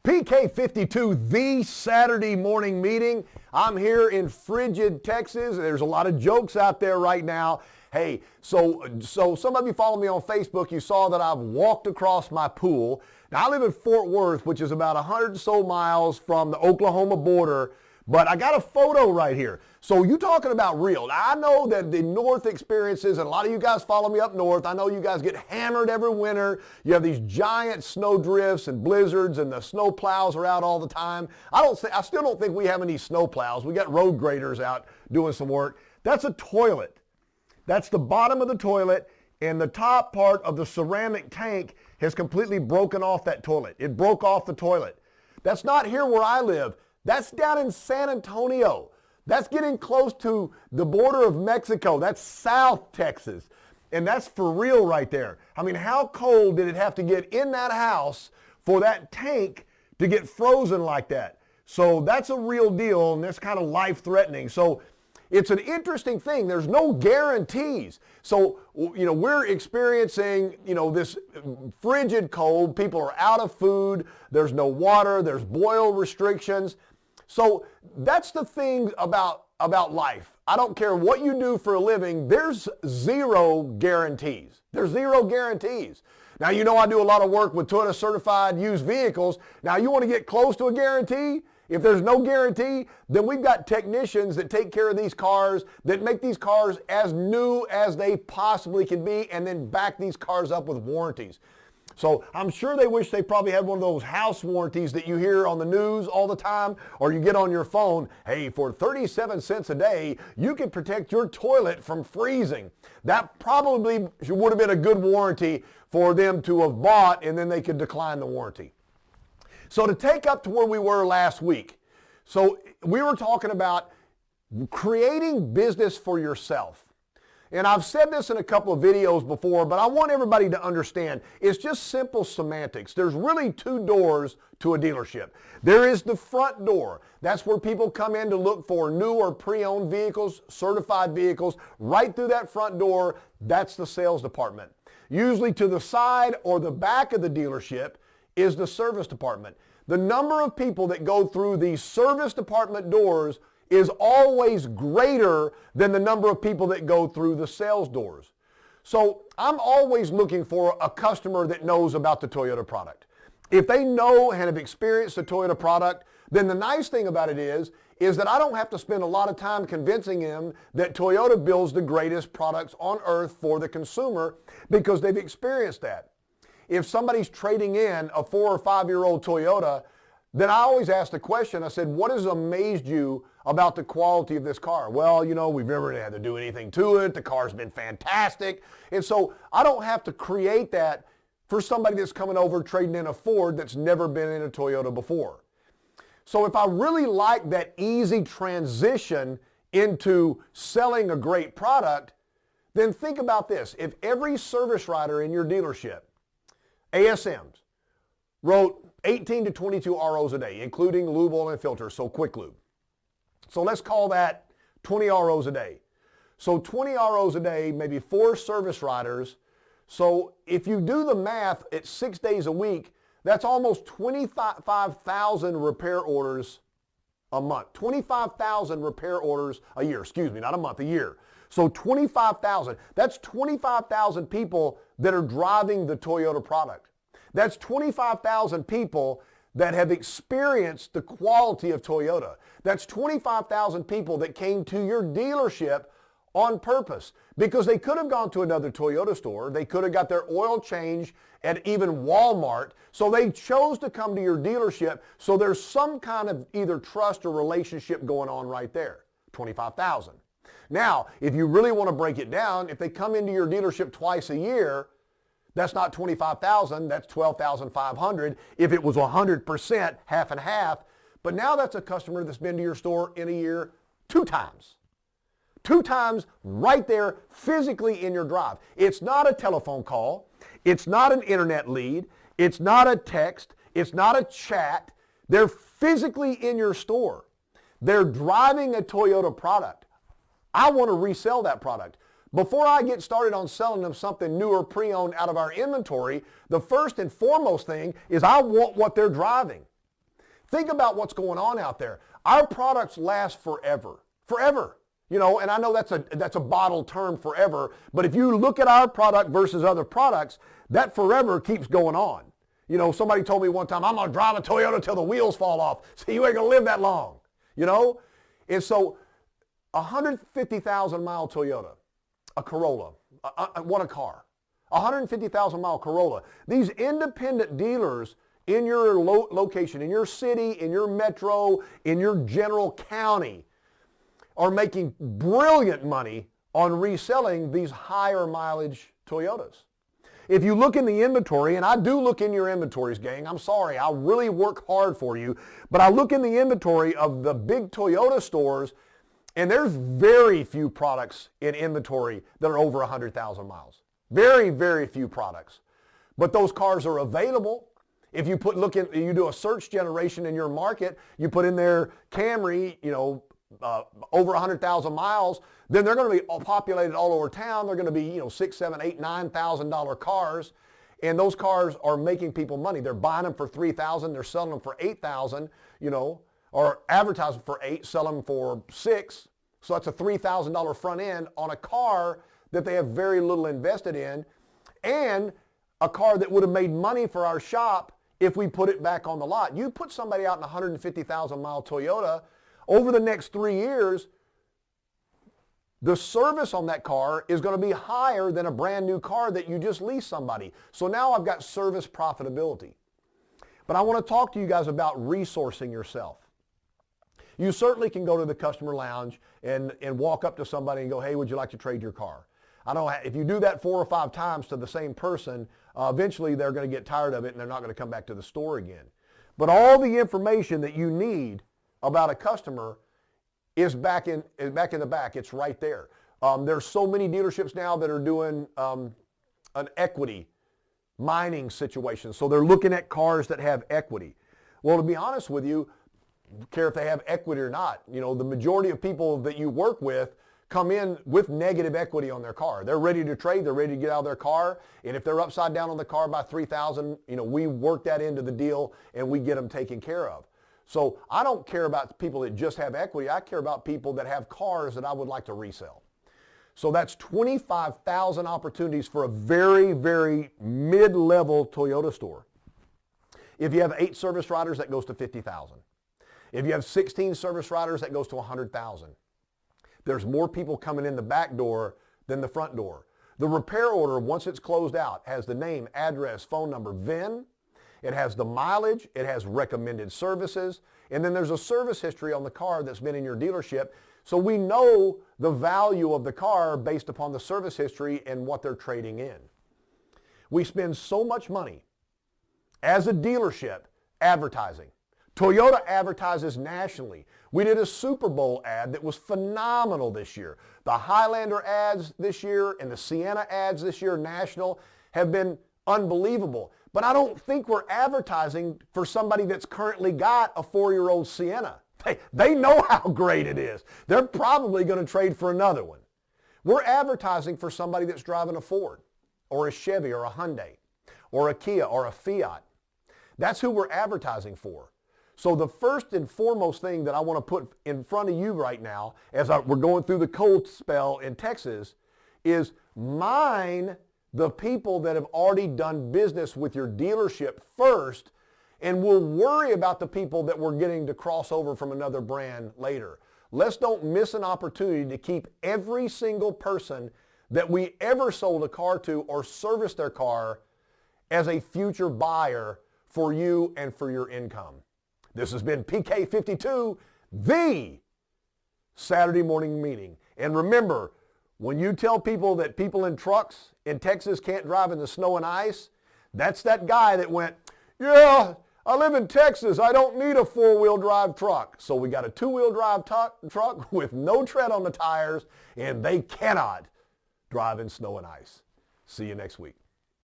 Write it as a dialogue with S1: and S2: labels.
S1: PK52, the Saturday morning meeting. I'm here in frigid Texas. There's a lot of jokes out there right now. Hey, so some of you follow me on Facebook. You saw that I've walked across my pool. Now, I live in Fort Worth, which is about 100 or so miles from the Oklahoma border, but I got a photo right here. So you talking about real. Now, I know that the North experiences, and a lot of you guys follow me up north. I know you guys get hammered every winter. You have these giant snow drifts and blizzards, and the snow plows are out all the time. I still don't think we have any snow plows. We got road graders out doing some work. That's a toilet. That's the bottom of the toilet, and the top part of the ceramic tank has completely broken off that toilet. It broke off the toilet. That's not here where I live. That's down in San Antonio. That's getting close to the border of Mexico. That's South Texas. And that's for real right there. I mean, how cold did it have to get in that house for that tank to get frozen like that? So that's a real deal, and that's kind of life-threatening. So it's an interesting thing. There's no guarantees. So, we're experiencing, this frigid cold. People are out of food. There's no water. There's boil restrictions. So that's the thing about life. I don't care what you do for a living. There's zero guarantees. There's zero guarantees. Now, I do a lot of work with Toyota certified used vehicles. Now, you want to get close to a guarantee? If there's no guarantee, then we've got technicians that take care of these cars, that make these cars as new as they possibly can be, and then back these cars up with warranties. So I'm sure they wish they probably had one of those house warranties that you hear on the news all the time, or you get on your phone. Hey, for 37 cents a day, you can protect your toilet from freezing. That probably would have been a good warranty for them to have bought, and then they could decline the warranty. So to take up to where we were last week, so we were talking about creating business for yourself. And I've said this in a couple of videos before, but I want everybody to understand, it's just simple semantics. There's really two doors to a dealership. There is the front door. That's where people come in to look for new or pre-owned vehicles, certified vehicles. Right through that front door, that's the sales department. Usually to the side or the back of the dealership is the service department. The number of people that go through these service department doors is always greater than the number of people that go through the sales doors. So I'm always looking for a customer that knows about the Toyota product. If they know and have experienced the Toyota product, then the nice thing about it is that I don't have to spend a lot of time convincing them that Toyota builds the greatest products on earth for the consumer, because they've experienced that. If somebody's trading in a 4 or 5 year old Toyota, then I always ask the question, I said, what has amazed you about the quality of this car? Well, we've never had to do anything to it. The car's been fantastic. And so I don't have to create that for somebody that's coming over trading in a Ford that's never been in a Toyota before. So if I really like that easy transition into selling a great product, then think about this. If every service writer in your dealership, ASMs, wrote 18 to 22 ROs a day, including lube, oil, and filter, so quick lube. So let's call that 20 ROs a day. So 20 ROs a day, maybe 4 service writers. So if you do the math at 6 days a week, that's almost 25,000 repair orders a month. 25,000 repair orders a year, not a month, a year. So 25,000, that's 25,000 people that are driving the Toyota product. That's 25,000 people that have experienced the quality of Toyota. That's 25,000 people that came to your dealership on purpose, because they could have gone to another Toyota store. They could have got their oil changed at even Walmart. So they chose to come to your dealership. So there's some kind of either trust or relationship going on right there. 25,000. Now, if you really want to break it down, if they come into your dealership twice a year, that's not 25,000, that's 12,500 if it was 100%, half and half. But now that's a customer that's been to your store in a year 2 times. 2 times right there physically in your drive. It's not a telephone call. It's not an internet lead. It's not a text. It's not a chat. They're physically in your store. They're driving a Toyota product. I want to resell that product. Before I get started on selling them something new or pre-owned out of our inventory, the first and foremost thing is I want what they're driving. Think about what's going on out there. Our products last forever. Forever. You know, and I know that's a bottled term, forever, but if you look at our product versus other products, that forever keeps going on. You know, somebody told me one time, I'm going to drive a Toyota till the wheels fall off. So you ain't going to live that long, you know? And so 150,000 mile Toyota, a Corolla, what a car. 150,000 mile Corolla. These independent dealers in your location, in your city, in your metro, in your general county are making brilliant money on reselling these higher mileage Toyotas. If you look in the inventory, and I do look in your inventories, gang, I'm sorry, I really work hard for you, but I look in the inventory of the big Toyota stores, and there's very few products in inventory that are over 100,000 miles. Very, very few products. But those cars are available. If you you do a search generation in your market, you put in there Camry, you know, over 100,000 miles, then they're going to be populated all over town. They're going to be, you know, $6,000, $7,000, $8,000, $9,000 cars, and those cars are making people money. They're buying them for $3,000, they're selling them for $8,000, you know, or advertising for $8,000, selling them for $6,000. So that's a $3,000 front end on a car that they have very little invested in, and a car that would have made money for our shop if we put it back on the lot. You put somebody out in a 150,000 mile Toyota, over the next 3 years, the service on that car is going to be higher than a brand new car that you just leased somebody. So now I've got service profitability. But I want to talk to you guys about resourcing yourself. You certainly can go to the customer lounge and walk up to somebody and go, hey, would you like to trade your car? I know if you do that 4 or 5 times to the same person, eventually they're going to get tired of it and they're not going to come back to the store again. But all the information that you need about a customer is back in the back. It's right there. There's so many dealerships now that are doing an equity mining situation. So they're looking at cars that have equity. Well, to be honest with you, I don't care if they have equity or not. You know, the majority of people that you work with come in with negative equity on their car. They're ready to trade. They're ready to get out of their car. And if they're upside down on the car by $3,000, you know, we work that into the deal and we get them taken care of. So I don't care about people that just have equity. I care about people that have cars that I would like to resell. So that's 25,000 opportunities for a very, very mid-level Toyota store. If you have 8 service riders, that goes to 50,000. If you have 16 service riders, that goes to 100,000. There's more people coming in the back door than the front door. The repair order, once it's closed out, has the name, address, phone number, VIN. It has the mileage, it has recommended services, and then there's a service history on the car that's been in your dealership. So we know the value of the car based upon the service history and what they're trading in. We spend so much money as a dealership advertising. Toyota advertises nationally. We did a Super Bowl ad that was phenomenal this year. The Highlander ads this year and the Sienna ads this year, national, have been unbelievable. But I don't think we're advertising for somebody that's currently got a 4-year-old Sienna. They know how great it is. They're probably going to trade for another one. We're advertising for somebody that's driving a Ford or a Chevy or a Hyundai or a Kia or a Fiat. That's who we're advertising for. So the first and foremost thing that I want to put in front of you right now as we're going through the cold spell in Texas is mine the people that have already done business with your dealership first, and we'll worry about the people that we're getting to cross over from another brand later. Let's don't miss an opportunity to keep every single person that we ever sold a car to or serviced their car as a future buyer for you and for your income. This has been PK52, the Saturday morning meeting. And remember, when you tell people that people in trucks in Texas can't drive in the snow and ice, that's that guy that went, yeah, I live in Texas. I don't need a 4-wheel drive truck. So we got a 2-wheel drive truck with no tread on the tires, and they cannot drive in snow and ice. See you next week.